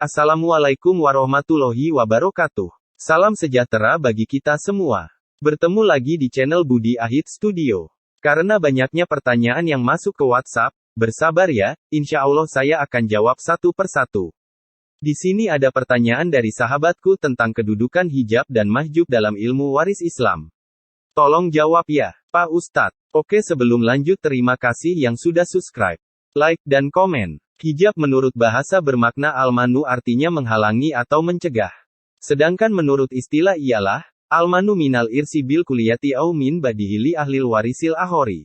Assalamualaikum warahmatullahi wabarakatuh. Salam sejahtera bagi kita semua. Bertemu lagi di channel Budi Ahid Studio. Karena banyaknya pertanyaan yang masuk ke WhatsApp, bersabar ya, insya Allah saya akan jawab satu persatu. Di sini ada pertanyaan dari sahabatku tentang kedudukan hijab dan mahjub dalam ilmu waris Islam. Tolong jawab ya, Pak Ustadz. Oke, sebelum lanjut terima kasih yang sudah subscribe, like dan komen. Hijab menurut bahasa bermakna al-manu artinya menghalangi atau mencegah. Sedangkan menurut istilah ialah, al-manu minal irsi bil kuliyati au min badihili ahlil warisil ahori.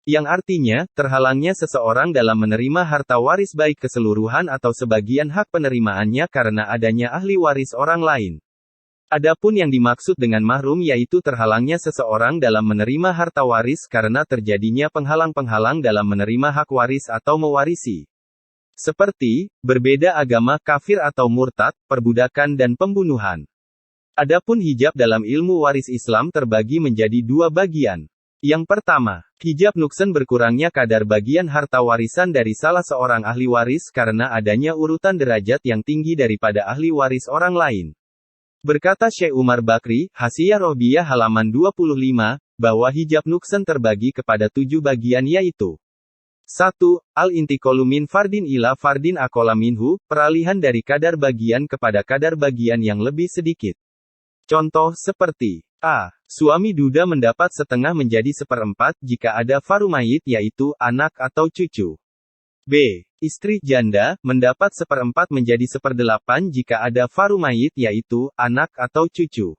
Yang artinya, terhalangnya seseorang dalam menerima harta waris baik keseluruhan atau sebagian hak penerimaannya karena adanya ahli waris orang lain. Adapun yang dimaksud dengan mahrum yaitu terhalangnya seseorang dalam menerima harta waris karena terjadinya penghalang-penghalang dalam menerima hak waris atau mewarisi. Seperti, berbeda agama, kafir atau murtad, perbudakan dan pembunuhan. Adapun hijab dalam ilmu waris Islam terbagi menjadi dua bagian. Yang pertama, hijab nuksan berkurangnya kadar bagian harta warisan dari salah seorang ahli waris karena adanya urutan derajat yang tinggi daripada ahli waris orang lain. Berkata Syekh Umar Bakri, Hasiyah Rohbiyah halaman 25, bahwa hijab nuksan terbagi kepada 7 bagian yaitu 1. Al-intikolu min fardin ila fardin akola minhu, peralihan dari kadar bagian kepada kadar bagian yang lebih sedikit. Contoh seperti A. Suami duda mendapat setengah menjadi seperempat jika ada farumayit yaitu anak atau cucu. B. Istri janda mendapat seperempat menjadi seperdelapan jika ada farumayit yaitu anak atau cucu.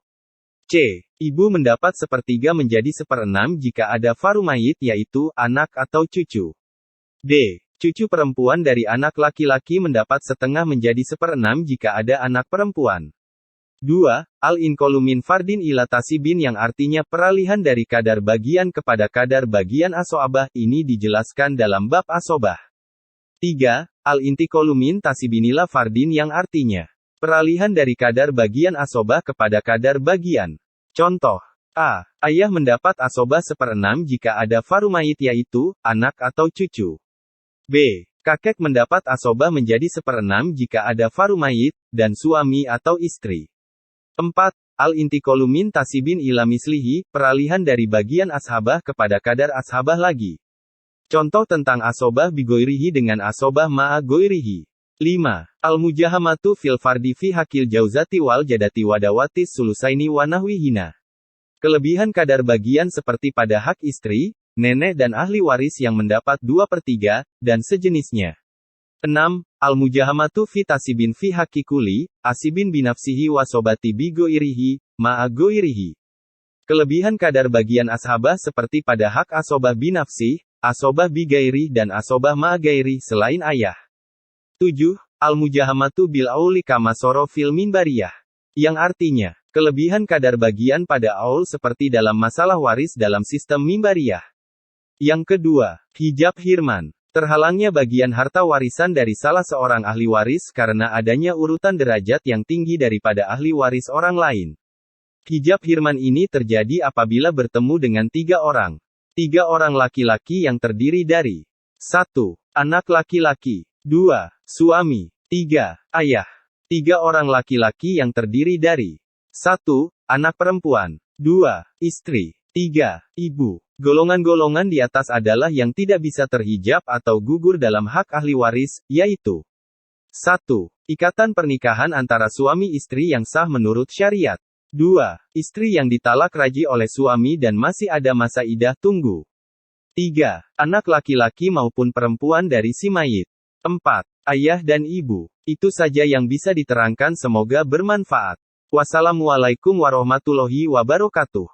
C. Ibu mendapat sepertiga menjadi seperenam jika ada farumayit yaitu anak atau cucu. D. Cucu perempuan dari anak laki-laki mendapat setengah menjadi seperenam jika ada anak perempuan. 2. Al-inqolu min fardin ila tasibin yang artinya peralihan dari kadar bagian kepada kadar bagian asobah, ini dijelaskan dalam bab asobah. 3. Al-intiqolu min tasibin ila fardin yang artinya peralihan dari kadar bagian asobah kepada kadar bagian. Contoh A. Ayah mendapat asobah seperenam jika ada farumayit yaitu anak atau cucu. B. Kakek mendapat asobah menjadi seperenam jika ada farumayit dan suami atau istri. 4. Al-intiqolu min tasibin ila mislihi, peralihan dari bagian ashabah kepada kadar ashabah lagi. Contoh tentang asobah bigoirihi dengan asobah ma'a goirihi. 5. Al-mujahamatu fil fardi fi hakil jauzati wal jadati wadawatis sulusaini wa nahwihina. Kelebihan kadar bagian seperti pada hak istri, nenek dan ahli waris yang mendapat 2/3, dan sejenisnya. 6. Al-mujahamatu fi tasibin fi haqqi kuli, asibin binafsihi wa sobati bi goirihi, ma'a goirihi. Kelebihan kadar bagian ashabah seperti pada hak asobah binafsih, asobah bi gairi dan asobah ma'a gairi selain ayah. 7. Al-mujahamatu bil auli kama soro fil minbariyah. Yang artinya, kelebihan kadar bagian pada aul seperti dalam masalah waris dalam sistem mimbariyah. Yang kedua, hijab hirman. Terhalangnya bagian harta warisan dari salah seorang ahli waris karena adanya urutan derajat yang tinggi daripada ahli waris orang lain. Hijab hirman ini terjadi apabila bertemu dengan 3 orang. 3 orang laki-laki yang terdiri dari 1. Anak laki-laki. 2. Suami. 3. Ayah. 3 orang laki-laki yang terdiri dari 1. Anak perempuan. 2. Istri. 3. Ibu. Golongan-golongan di atas adalah yang tidak bisa terhijab atau gugur dalam hak ahli waris, yaitu 1. Ikatan pernikahan antara suami istri yang sah menurut syariat. 2. Istri yang ditalak raji oleh suami dan masih ada masa idah tunggu. 3. Anak laki-laki maupun perempuan dari si mayit. 4. Ayah dan ibu. Itu saja yang bisa diterangkan, semoga bermanfaat. Wassalamualaikum warahmatullahi wabarakatuh.